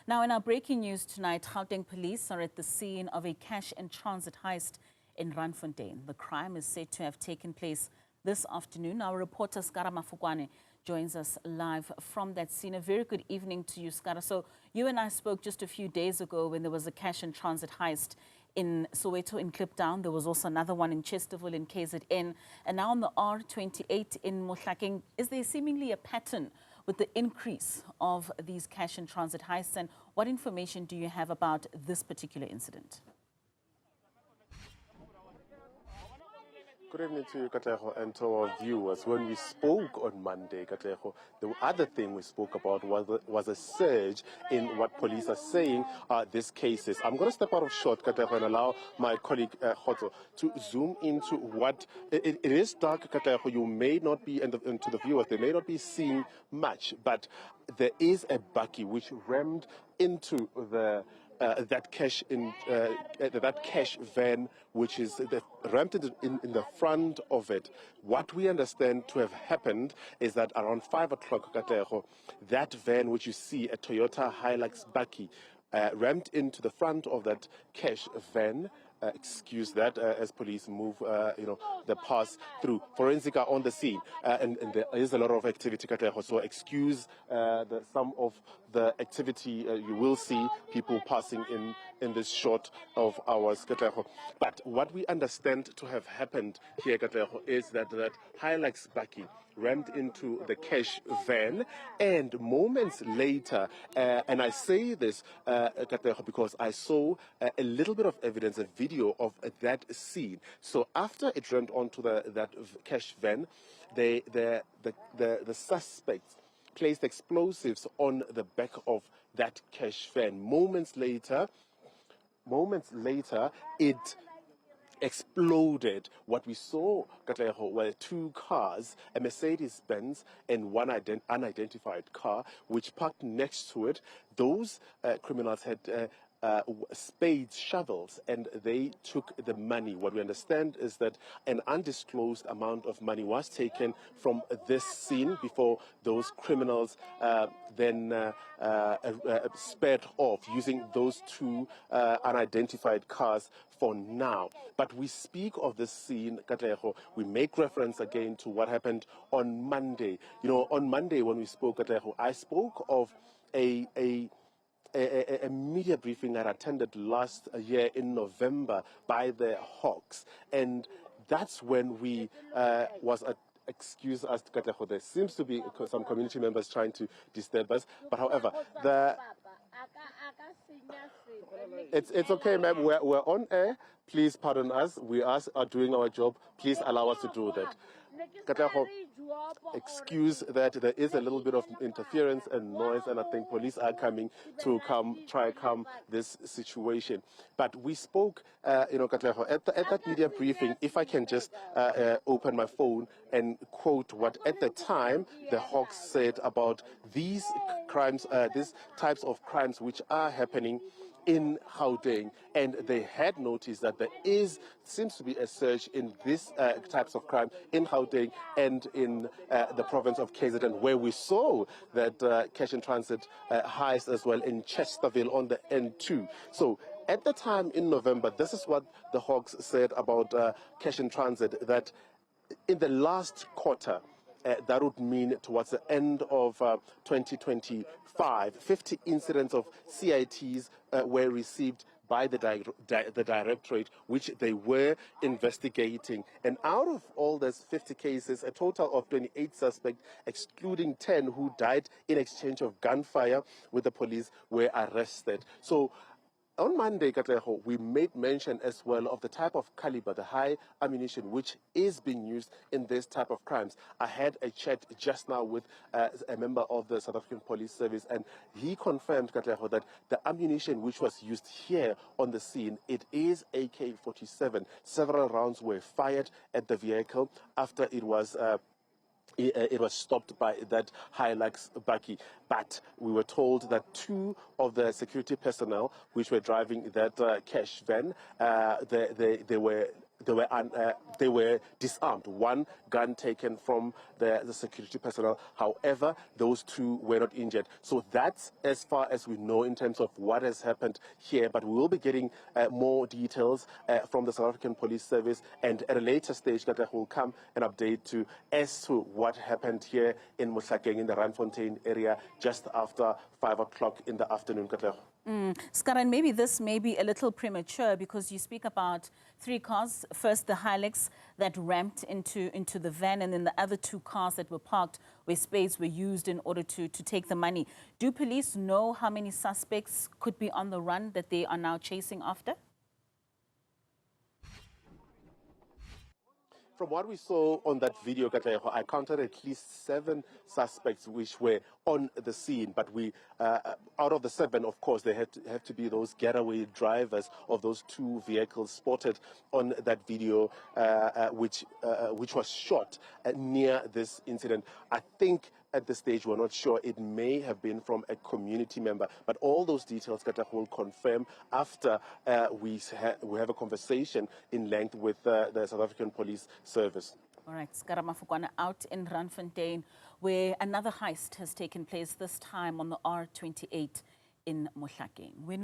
Now, in our breaking news tonight, Gauteng police are at the scene of a cash-in-transit heist in Randfontein. The crime is said to have taken place this afternoon. Our reporter, Scara Mafokoane, joins us live from that scene. A very good evening to you, Scara. So you and I spoke just a few days ago when there was a cash-in-transit heist in Soweto in Kliptown. There was also another one in Chesterville in KZN. And now on the R28 in Mohlakeng, is there seemingly a pattern with the increase of these cash-in-transit heists? And what information do you have about this particular incident? Good evening to you, Katlego, and to our viewers. When we spoke on Monday, Katlego, the other thing we spoke about was a surge in what police are saying are these cases. I'm going to step out of shot, Katlego, and allow my colleague Hoto to zoom into what it is dark, Katlego. You may not be, and to the viewers, they may not be seeing much, but there is a bakkie which rammed into that cash van, which is ramped in the front of it. What we understand to have happened is that around 5 o'clock, that van, which you see, a Toyota Hilux bakkie, rammed into the front of that cash van. Excuse that as police move, the pass through. Forensic are on the scene, and there is a lot of activity, so excuse some of the activity. You will see people passing in this short of hours, but what we understand to have happened here, is that Hilux bakkie rammed into the cash van, and moments later, and I say this because I saw a little bit of evidence, a video of that scene. So after it rammed onto that cash van, the suspects placed explosives on the back of that cash van. Moments later, it exploded. What we saw, were two cars, a Mercedes-Benz and one unidentified car, which parked next to it. Those criminals had spades, shovels, and they took the money. What we understand is that an undisclosed amount of money was taken from this scene before those criminals then sped off using those two unidentified cars for now. But we speak of this scene, Katlego, we make reference again to what happened on Monday. You know, on Monday when we spoke, Katlego, I spoke of a media briefing that I attended last year in November by the Hawks, and that's when we excuse us, Katlego, there seems to be some community members trying to disturb us, but however, it's okay, ma'am, we're on air, please pardon us, we are doing our job, please allow us to do that. Katlego, excuse that there is a little bit of interference and noise, and I think police are coming to try to calm this situation. But we spoke, Katlego, at that media briefing, if I can just open my phone and quote what at the time the Hawks said about these crimes, these types of crimes which are happening in Gauteng, and they had noticed that there seems to be a surge in these types of crime in Gauteng and in the province of KZN, where we saw that cash-in-transit heist as well in Chesterville on the N2. So at the time in November, this is what the Hawks said about cash-in-transit, that in the last quarter, that would mean towards the end of 2025, 50 incidents of CITs were received by the directorate, which they were investigating. And out of all those 50 cases, a total of 28 suspects, excluding 10 who died in exchange of gunfire with the police, were arrested. So on Monday, Katlego, we made mention as well of the type of caliber, the high ammunition, which is being used in this type of crimes. I had a chat just now with a member of the South African Police Service, and he confirmed, Katlego, that the ammunition which was used here on the scene, it is AK-47. Several rounds were fired at the vehicle after it was stopped by that Hilux bakkie. But we were told that two of the security personnel which were driving that cash van, they were disarmed. One gun taken from the security personnel. However, those two were not injured. So that's as far as we know in terms of what has happened here. But we will be getting more details from the South African Police Service, and at a later stage, that will come an update to as to what happened here in Mohlakeng in the Randfontein area just after 5 o'clock in the afternoon. Scara, and maybe this may be a little premature because you speak about 3 cars. First, the Hilux that ramped into the van, and then the other 2 cars that were parked where spades were used in order to take the money. Do police know how many suspects could be on the run that they are now chasing after? From what we saw on that video, I counted at least 7 suspects which were on the scene. But we, out of the 7, of course, there have to be those getaway drivers of those 2 vehicles spotted on that video, which was shot near this incident. I think at this stage, we're not sure. It may have been from a community member. But all those details, will confirm after we have a conversation in length with the South African Police Service. All right, Scara Mafokoane out in Randfontein, where another heist has taken place, this time on the R28 in Mohlakeng.